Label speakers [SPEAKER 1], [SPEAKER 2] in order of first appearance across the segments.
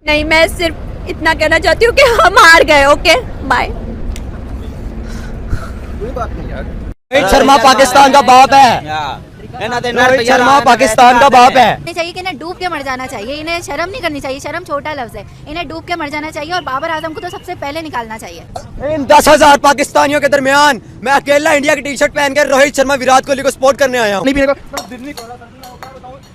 [SPEAKER 1] नहीं, मैं सिर्फ इतना कहना चाहती हूँ कि हम हार गए। Okay bye.
[SPEAKER 2] कोई बात नहीं यार।
[SPEAKER 3] रोहित शर्मा पाकिस्तान का बाप है। रोहित शर्मा पाकिस्तान का बाप है।
[SPEAKER 4] नहीं चाहिए कि इन्हें डूब के मर जाना चाहिए, इन्हें शर्म नहीं करनी चाहिए। शर्म छोटा लफ्ज है, इन्हें डूब के मर जाना चाहिए और बाबर आजम को तो सबसे पहले निकालना चाहिए।
[SPEAKER 3] इन 10,000 पाकिस्तानियों के दरमियान मैं अकेला इंडिया की टी शर्ट पहनकर रोहित शर्मा विराट कोहली को सपोर्ट करने आया हूँ।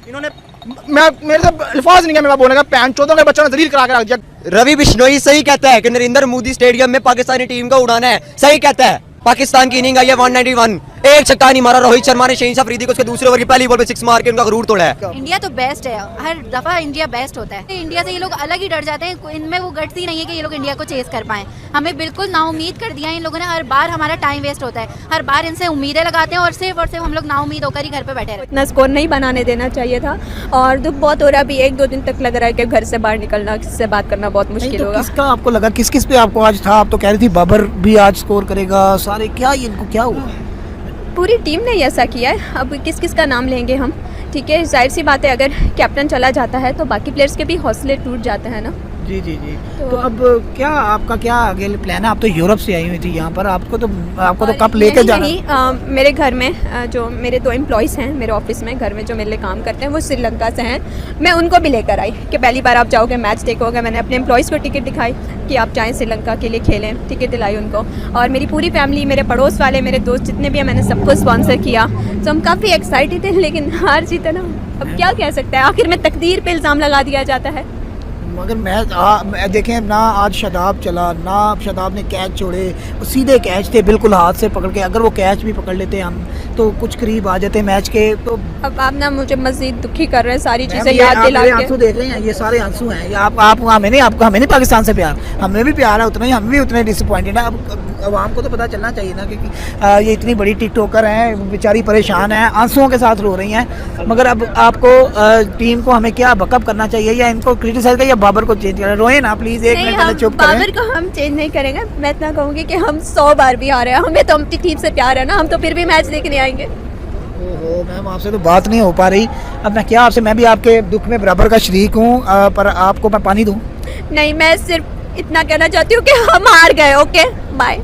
[SPEAKER 2] इन्होंने मेरे से अल्फाज नहीं है मेरा बोलने का। पैन चौदह के बच्चों ने जलील करा के रख दिया।
[SPEAKER 3] रवि बिश्नोई सही कहता है कि नरेंद्र मोदी स्टेडियम में पाकिस्तानी टीम का उड़ाना है। सही कहता है। पाकिस्तान की इनिंग आई है 191, एक छक्का नहीं मारा रोहित शर्मा ने। शहीन अफरीदी को उसके दूसरे ओवर की पहली बॉल पे 6 मार के उनका गरूर तोड़ा है।
[SPEAKER 4] इंडिया तो बेस्ट है, हर दफा इंडिया बेस्ट होता है। इंडिया से ये लोग अलग ही डर जाते हैं, इनमें वो गट्स ही नहीं है कि ये लोग इंडिया को चेस कर पाए। हमें बिल्कुल नाउम्मीद कर दिया इन लोगों ने। हर बार हमारा टाइम वेस्ट होता है, हर बार इनसे उम्मीदें लगाते हैं और सिर्फ हम लोग नाउम्मीद होकर ही घर पे बैठे रहते हैं।
[SPEAKER 1] इतना स्कोर नहीं बनाने देना चाहिए था और दुख बहुत हो रहा है। अभी 1-2 दिन तक लग रहा है कि घर से बाहर निकलना, किससे बात करना बहुत मुश्किल होगा।
[SPEAKER 2] किसका आपको लगा, किस किस पे आपको आज था? आप तो कह रही थी बाबर भी आज स्कोर करेगा, सारे क्या इनको क्या हुआ?
[SPEAKER 1] पूरी टीम ने ऐसा किया है। अब किस किस का नाम लेंगे हम? ठीक है, जाहिर सी बात है, अगर कैप्टन चला जाता है तो बाकी प्लेयर्स के भी हौसले टूट जाते हैं ना।
[SPEAKER 2] जी जी जी। तो अब क्या आपका क्या आगे प्लान है? आप तो यूरोप से आई हुई थी यहाँ पर, आपको तो कप लेके जाना।
[SPEAKER 1] मेरे घर में जो मेरे 2 एम्प्लॉयज़ हैं मेरे ऑफिस में, घर में जो मेरे लिए काम करते हैं, वो श्रीलंका से हैं। मैं उनको भी लेकर आई कि पहली बार आप जाओगे, मैच देखोगे। मैंने अपने एम्प्लॉयज़ को टिकट दिखाई कि आप जाएँ श्रीलंका के लिए खेलें, टिकट दिलाई उनको। और मेरी पूरी फैमिली, मेरे पड़ोस वाले, मेरे दोस्त जितने भी हैं, मैंने सबको स्पॉन्सर किया। तो हम काफ़ी एक्साइटेड थे, लेकिन हार जीत है ना, अब क्या कह सकते हैं। आखिर में तकदीर पे इल्ज़ाम लगा दिया जाता है।
[SPEAKER 2] मगर मैं देखें ना, आज शादाब चला ना, शादाब ने कैच छोड़े, सीधे कैच थे बिल्कुल हाथ से पकड़ के। अगर वो कैच भी पकड़ लेते हम तो कुछ करीब आ जाते मैच के। तो
[SPEAKER 1] अब आप ना मुझे मज़ीद दुखी कर रहे हैं सारी चीज़ें याद दिला के।
[SPEAKER 2] आंसू देख रहे हैं, ये सारे आंसू हैं। आप हमें नहीं, आपको हमें नहीं पाकिस्तान से प्यार, हमें भी प्यार है उतना ही, हम भी उतने डिसअपॉइंटेड हैं। अब आवाम को तो पता चलना चाहिए ना, क्योंकि ये इतनी बड़ी टिकटॉकर हैं, बेचारी परेशान हैं, आंसुओं के साथ रो रही हैं। मगर अब आपको टीम को हमें क्या बैकअप करना चाहिए, या इनको क्रिटिसाइज करें या बाबर को चेंज करें? रोए ना प्लीज, एक मिनट पहले चुप करें।
[SPEAKER 1] बाबर को हम चेंज नहीं करेंगे। मैं इतना कहूँगी कि हम 100 बार भी आ रहे हैं, हमें तो अपनी टीम से प्यार है ना, हम तो फिर भी मैच देखने आएंगे।
[SPEAKER 2] ओहो मैम, आपसे तो बात नहीं हो पा रही। अब मैं क्या आपसे, मैं भी आपके दुख में बराबर का शरीक हूँ, पर आपको मैं पानी दूँ?
[SPEAKER 1] नहीं, मैं सिर्फ इतना कहना चाहती हूँ कि हम हार गए। Okay bye.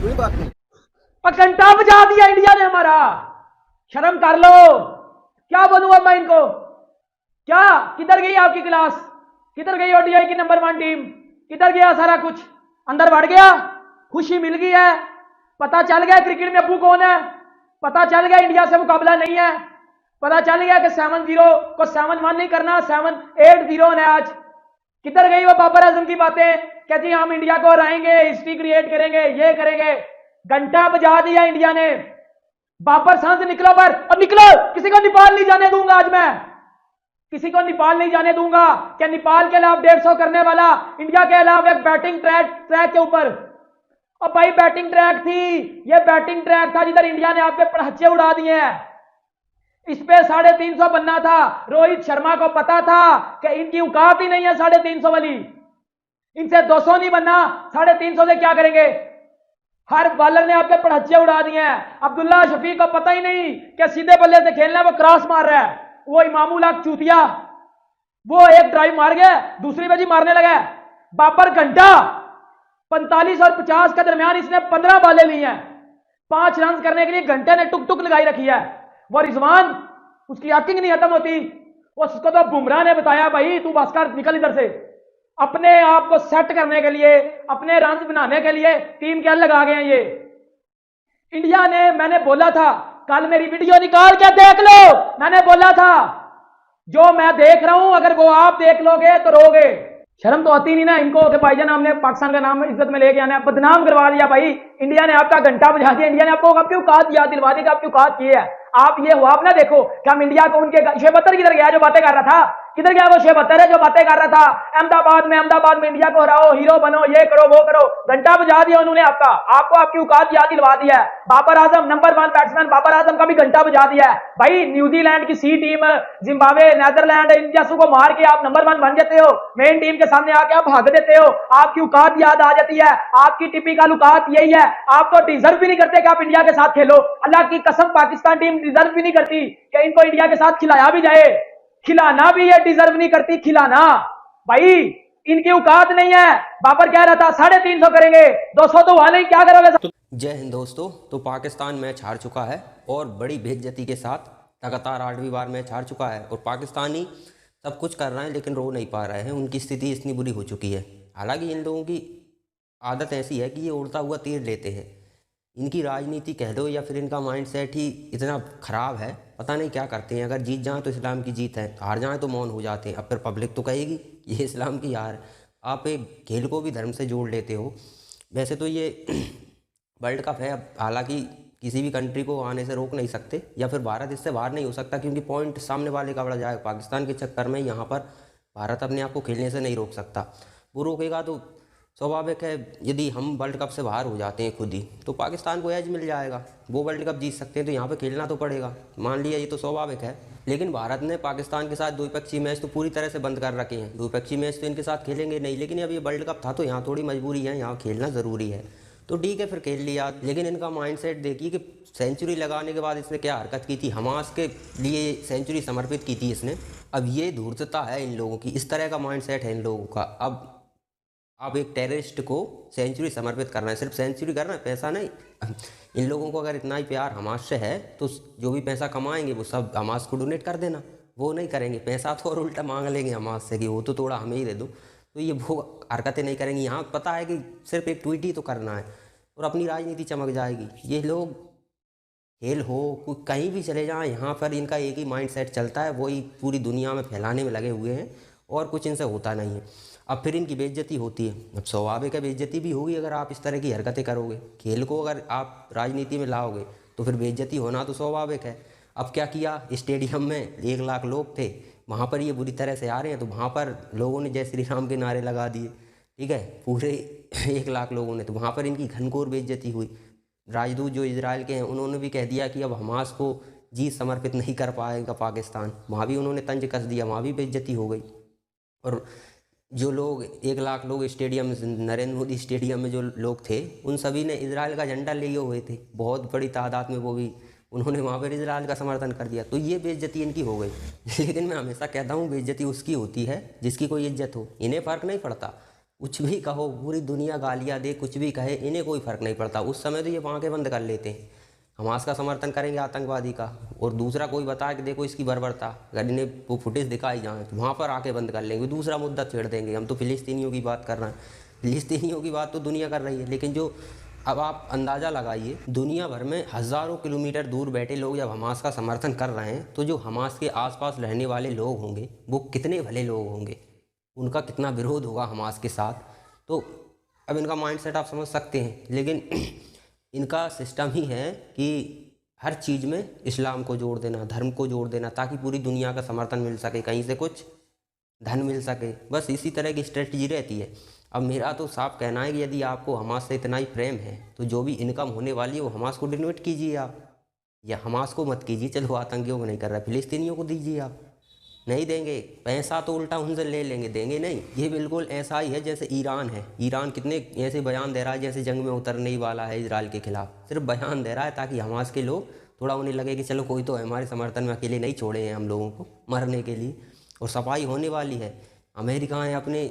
[SPEAKER 2] कोई बात नहीं।
[SPEAKER 5] घंटा बजा दिया इंडिया ने हमारा, शर्म कर लो। क्या बनूंगा मैं इनको? क्या किधर गई आपकी क्लास? किधर गई ओडीआई की नंबर 1 टीम? किधर गया सारा कुछ? अंदर बढ़ गया, खुशी मिल गई है, पता चल गया क्रिकेट में अब्बू कौन है, पता चल गया इंडिया से मुकाबला नहीं है, पता चल गया कि 7-0 को 7-1 नहीं करना, 7-8-0 है आज। किधर गई वो बाबर आजम की बातें कि जी हम इंडिया को हराएंगे, हिस्ट्री क्रिएट करेंगे, ये करेंगे? घंटा बजा दिया इंडिया ने। बाबर सांस निकलो पर, और निकलो, किसी को नेपाल नहीं जाने दूंगा आज मैं, किसी को नेपाल नहीं जाने दूंगा। क्या नेपाल के अलावा 150 करने वाला इंडिया के अलावा एक बैटिंग ट्रैक के ऊपर, और भाई बैटिंग ट्रैक थी, ये बैटिंग ट्रैक था जिधर इंडिया ने आपके पड़ाचे उड़ा दिए हैं। इस पे 350 बनना था। रोहित शर्मा को पता था कि इनकी औकात ही नहीं है 350 वाली, इनसे 200 नहीं बनना, 350 से क्या करेंगे? हर बॉलर ने आपके पड़ाचे उड़ा दिए हैं। अब्दुल्ला शफीक को पता ही नहीं कि सीधे बल्ले से खेलना है, वो क्रॉस मार रहा है। वो इमामुल हक चूतिया, वो एक ड्राइव मार गया, दूसरी बजी मारने लगा। बाबर घंटा 45 और 50 के दरमियान इसने 15 बॉलें ली हैं। 5 रन करने के लिए घंटे ने टुक टुक लगाई रखी है। वो रिजवान, उसकी एक्टिंग नहीं खत्म होती। उसको तो बुमराह ने बताया भाई तू बस कर, निकल इधर से। अपने आप को सेट करने के लिए, अपने रन बनाने के लिए टीम के अलग आ गए हैं ये इंडिया ने। मैंने बोला था, कल मेरी वीडियो निकाल के देख लो, मैंने बोला था जो मैं देख रहा हूं अगर वो आप देख लोगे तो रोगे। शर्म तो आती नहीं ना इनको कि भाईजान हमने पाकिस्तान का नाम इज्जत में लेके आना है, बदनाम करवा दिया भाई। इंडिया ने आपका घंटा बजा दिया, इंडिया ने आपको आपकी औकात याद दिलवा दी कि आपकी औकात की है। आप ये हुआ आप ना देखो कि हम इंडिया को उनके शेख बत्तर किधर गया जो बातें कर रहा था? किधर गया वो शेख बत्तर है जो बातें कर रहा था अहमदाबाद में इंडिया को हराओ, हीरो बनो, ये करो वो करो? घंटा बजा दिया उन्होंने आपका, आपको आपकी औकात याद दिलवा दिया है। बाबर आजम नंबर 1 बैट्समैन, बाबर आजम का भी घंटा बजा दिया है भाई। न्यूजीलैंड की सी टीम, जिम्बाब्वे, नीदरलैंड, इन जैसों को मार के आप नंबर 1 बन जाते हो, मेन टीम के सामने आके आप भाग देते हो, आपकी औकात याद आ जाती है। आपकी टिपिकल औकात यही है, आप तो डिजर्व भी नहीं करते कि आप इंडिया के साथ खेलो। अल्लाह की कसम पाकिस्तान टीम डिजर्व भी नहीं करती कि इनको इंडिया के साथ खिलाया भी जाए। खिलाना भी ये डिजर्व नहीं करती, खिलाना भाई इनकी औकात नहीं है। बाबर कह रहा था 350 करेंगे, 200 तो हुआ नहीं, क्या करोगे?
[SPEAKER 6] जय हिंद दोस्तों। तो पाकिस्तान मैच हार चुका है और बड़ी बेइज्जती के साथ लगातार 8वीं बार मैच हार चुका है और पाकिस्तानी सब कुछ कर रहे हैं लेकिन रो नहीं पा रहे हैं। उनकी स्थिति इतनी बुरी हो चुकी है। हालांकि इन लोगों की आदत ऐसी है कि ये उड़ता हुआ तीर लेते हैं। इनकी राजनीति कह दो या फिर इनका माइंडसेट ही इतना ख़राब है, पता नहीं क्या करते हैं। अगर जीत जाएँ तो इस्लाम की जीत है, हार जाएँ तो मौन हो जाते हैं। अब फिर पब्लिक तो कहेगी ये इस्लाम की हार। आप एक खेल को भी धर्म से जोड़ लेते हो। वैसे तो ये वर्ल्ड कप है, अब हालांकि किसी भी कंट्री को आने से रोक नहीं सकते या फिर भारत इससे बाहर नहीं हो सकता क्योंकि पॉइंट सामने वाले का बढ़ जाएगा। पाकिस्तान के चक्कर में यहाँ पर भारत अपने आप को खेलने से नहीं रोक सकता। वो रोकेगा तो स्वाभाविक है, यदि हम वर्ल्ड कप से बाहर हो जाते हैं खुद ही तो पाकिस्तान को एज मिल जाएगा। वो वर्ल्ड कप जीत सकते हैं तो यहाँ पे खेलना तो पड़ेगा, मान लिया, ये तो स्वाभाविक है। लेकिन भारत ने पाकिस्तान के साथ द्विपक्षीय मैच तो पूरी तरह से बंद कर रखे हैं। द्विपक्षीय मैच तो इनके साथ खेलेंगे नहीं, लेकिन अब ये वर्ल्ड कप था तो यहाँ थोड़ी मजबूरी है, यहाँ खेलना ज़रूरी है तो ठीक है फिर खेल लिया। लेकिन इनका माइंडसेट देखिए कि सेंचुरी लगाने के बाद इसने क्या हरकत की थी। हमास के लिए सेंचुरी समर्पित की थी इसने। अब ये धूर्तता है इन लोगों की, इस तरह का माइंडसेट है इन लोगों का। अब एक टेररिस्ट को सेंचुरी समर्पित करना है, सिर्फ सेंचुरी करना है, पैसा नहीं। इन लोगों को अगर इतना ही प्यार हमास से है तो जो भी पैसा कमाएंगे वो सब हमास को डोनेट कर देना। वो नहीं करेंगे, पैसा तो और उल्टा मांग लेंगे हमास से कि वो तो थोड़ा हमें ही दे दो। तो ये वो हरकतें नहीं करेंगी। यहाँ पता है कि सिर्फ एक ट्वीट ही तो करना है और अपनी राजनीति चमक जाएगी। ये लोग खेल हो कहीं भी चले जाएं, यहाँ पर इनका एक ही माइंडसेट चलता है, वही पूरी दुनिया में फैलाने में लगे हुए हैं और कुछ इनसे होता नहीं है। अब फिर इनकी बेइज्जती होती है। अब स्वाभाविक है बेइज्जती भी होगी अगर आप इस तरह की हरकतें करोगे। खेल को अगर आप राजनीति में लाओगे तो फिर बेइज्जती होना तो स्वाभाविक है। अब क्या किया, स्टेडियम में 1 लाख लोग थे, वहाँ पर ये बुरी तरह से आ रहे हैं तो वहाँ पर लोगों ने जय श्री राम के नारे लगा दिए, ठीक है, पूरे 1 लाख लोगों ने। तो वहाँ पर इनकी घनघोर बेइज्जती हुई। राजदूत जो इजराइल के हैं उन्होंने भी कह दिया कि अब हमास को जीत समर्पित नहीं कर पाएगा पाकिस्तान। वहाँ भी उन्होंने तंज कस दिया, वहाँ भी बेइज्जती हो गई। और जो लोग 1 लाख लोग स्टेडियम, नरेंद्र मोदी स्टेडियम में जो लोग थे उन सभी ने इजराइल का झंडा लिए हुए थे, बहुत बड़ी तादाद में। वो भी उन्होंने वहाँ पर इजराइल का समर्थन कर दिया। तो ये बेइज्जती इनकी हो गई। लेकिन मैं हमेशा कहता हूँ बेइज्जती उसकी होती है जिसकी कोई इज्जत हो। इन्हें फ़र्क नहीं पड़ता, कुछ भी कहो, पूरी दुनिया गालियाँ दे, कुछ भी कहे, इन्हें कोई फ़र्क नहीं पड़ता। उस समय तो ये आंखें बंद कर लेते हैं, हमास का समर्थन करेंगे आतंकवादी का। और दूसरा कोई बताए कि देखो इसकी बर्बरता, अगर इन्हें वो फुटेज दिखाई जाए तो वहाँ पर आके बंद कर लेंगे, दूसरा मुद्दा छेड़ देंगे। हम तो फ़िलिस्तीनियों की बात कर रहे हैं, फ़िलिस्तीनियों की बात तो दुनिया कर रही है। लेकिन जो अब आप अंदाज़ा लगाइए, दुनिया भर में हज़ारों किलोमीटर दूर बैठे लोग जब हमास का समर्थन कर रहे हैं तो जो हमास के आसपास रहने वाले लोग होंगे वो कितने भले लोग होंगे, उनका कितना विरोध होगा हमास के साथ। तो अब इनका माइंडसेट आप समझ सकते हैं। लेकिन इनका सिस्टम ही है कि हर चीज़ में इस्लाम को जोड़ देना, धर्म को जोड़ देना, ताकि पूरी दुनिया का समर्थन मिल सके, कहीं से कुछ धन मिल सके। बस इसी तरह की स्ट्रेटजी रहती है। अब मेरा तो साफ कहना है कि यदि आपको हमास से इतना ही प्रेम है तो जो भी इनकम होने वाली है वो हमास को डोनेट कीजिए आप, या हमास को मत कीजिए, चलो आतंकियों को नहीं कर रहा, फिलिस्तीनियों को दीजिए आप। नहीं देंगे पैसा तो उल्टा उनसे ले लेंगे, देंगे नहीं। ये बिल्कुल ऐसा ही है जैसे ईरान है। ईरान कितने ऐसे बयान दे रहा है जैसे जंग में उतरने ही वाला है इजराइल के खिलाफ। सिर्फ बयान दे रहा है ताकि हमास के लोग थोड़ा उन्हें लगे कि चलो कोई तो है हमारे समर्थन में, अकेले नहीं छोड़े हैं हम लोगों को मरने के लिए। और सफाई होने वाली है। अमेरिका ने अपने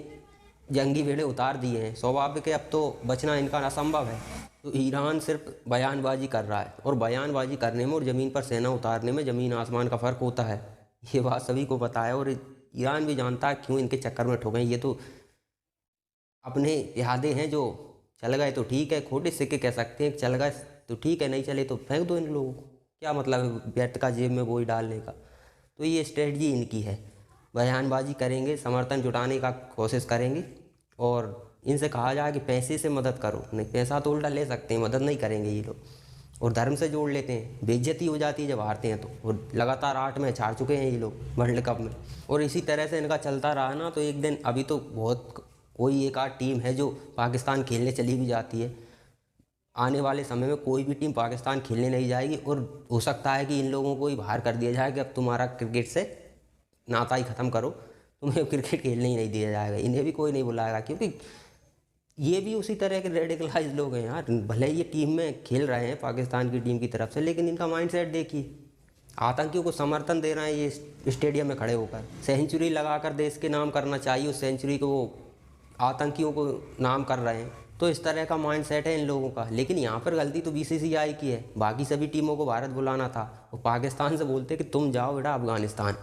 [SPEAKER 6] जंगी बेड़े उतार दिए हैं, स्वाभाविक है अब तो बचना इनका असंभव है। तो ईरान सिर्फ बयानबाजी कर रहा है, और बयानबाजी करने में और ज़मीन पर सेना उतारने में ज़मीन आसमान का फ़र्क होता है। ये बात सभी को पता है और ईरान भी जानता है क्यों इनके चक्कर में ठोके। ये तो अपने इरादे हैं, जो चल गए तो ठीक है, खोटे सिक्के कह सकते हैं, चल गए तो ठीक है, नहीं चले तो फेंक दो इन लोगों को। क्या मतलब है व्यर्थ का जेब में वही डालने का। तो ये स्ट्रेटजी इनकी है, बयानबाजी करेंगे, समर्थन जुटाने का कोशिश करेंगे और इनसे कहा जाए कि पैसे से मदद करो, नहीं पैसा तो उल्टा ले सकते हैं, मदद नहीं करेंगे ये लोग। और धर्म से जोड़ लेते हैं, बेइज्जती हो जाती है जब हारते हैं तो। और लगातार 8 मैच हार चुके हैं ये लोग वर्ल्ड कप में, और इसी तरह से इनका चलता रहा ना तो एक दिन, अभी तो बहुत कोई एक आध टीम है जो पाकिस्तान खेलने चली भी जाती है, आने वाले समय में कोई भी टीम पाकिस्तान खेलने नहीं जाएगी। और हो सकता है कि इन लोगों को ही बाहर कर दिया जाए कि अब तुम्हारा क्रिकेट से नाता ही ख़त्म करो, तुम्हें क्रिकेट खेलने ही नहीं दिया जाएगा। इन्हें भी कोई नहीं बुलाएगा, क्योंकि ये भी उसी तरह के रेडिकलाइज लोग हैं यार। भले ये टीम में खेल रहे हैं पाकिस्तान की टीम की तरफ से, लेकिन इनका माइंडसेट देखिए, आतंकियों को समर्थन दे रहे हैं, ये स्टेडियम में खड़े होकर सेंचुरी लगाकर देश के नाम करना चाहिए, उस सेंचुरी को वो आतंकियों को नाम कर रहे हैं। तो इस तरह का माइंड सेट है इन लोगों का। लेकिन यहाँ पर गलती तो बीसीसीआई की है, बाकी सभी टीमों को भारत बुलाना था और पाकिस्तान से बोलते कि तुम जाओ बेटा अफगानिस्तान।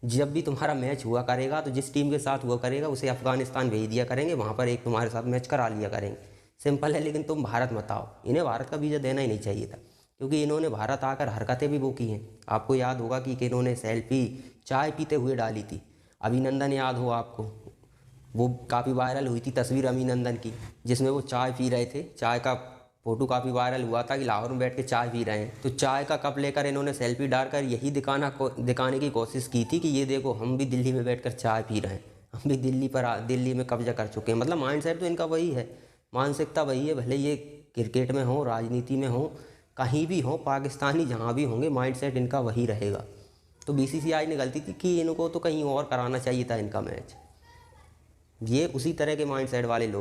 [SPEAKER 6] जब भी तुम्हारा मैच हुआ करेगा तो जिस टीम के साथ हुआ करेगा उसे अफगानिस्तान भेज दिया करेंगे, वहाँ पर एक तुम्हारे साथ मैच करा लिया करेंगे। सिंपल है। लेकिन तुम भारत मत आओ। इन्हें भारत का वीज़ा देना ही नहीं चाहिए था, क्योंकि इन्होंने भारत आकर हरकतें भी वो की हैं। आपको याद होगा कि इन्होंने सेल्फी चाय पीते हुए डाली थी। अभिनंदन याद हो आपको, वो काफ़ी वायरल हुई थी तस्वीर अभिनंदन की, जिसमें वो चाय पी रहे थे। चाय का फोटो काफ़ी वायरल हुआ था कि लाहौर में बैठ के चाय पी रहे हैं। तो चाय का कप लेकर इन्होंने सेल्फी डालकर यही दिखाने की कोशिश की थी कि ये देखो हम भी दिल्ली में बैठकर चाय पी रहे हैं, हम भी दिल्ली में कब्जा कर चुके हैं। मतलब माइंडसेट तो इनका वही है, मानसिकता वही है। भले ये क्रिकेट में हो, राजनीति में हो, कहीं भी हो, पाकिस्तानी जहाँ भी होंगे माइंडसेट इनका वही रहेगा। तो बीसीसीआई ने गलती थी कि इनको तो कहीं और कराना चाहिए था इनका मैच। ये उसी तरह के माइंडसेट वाले लोग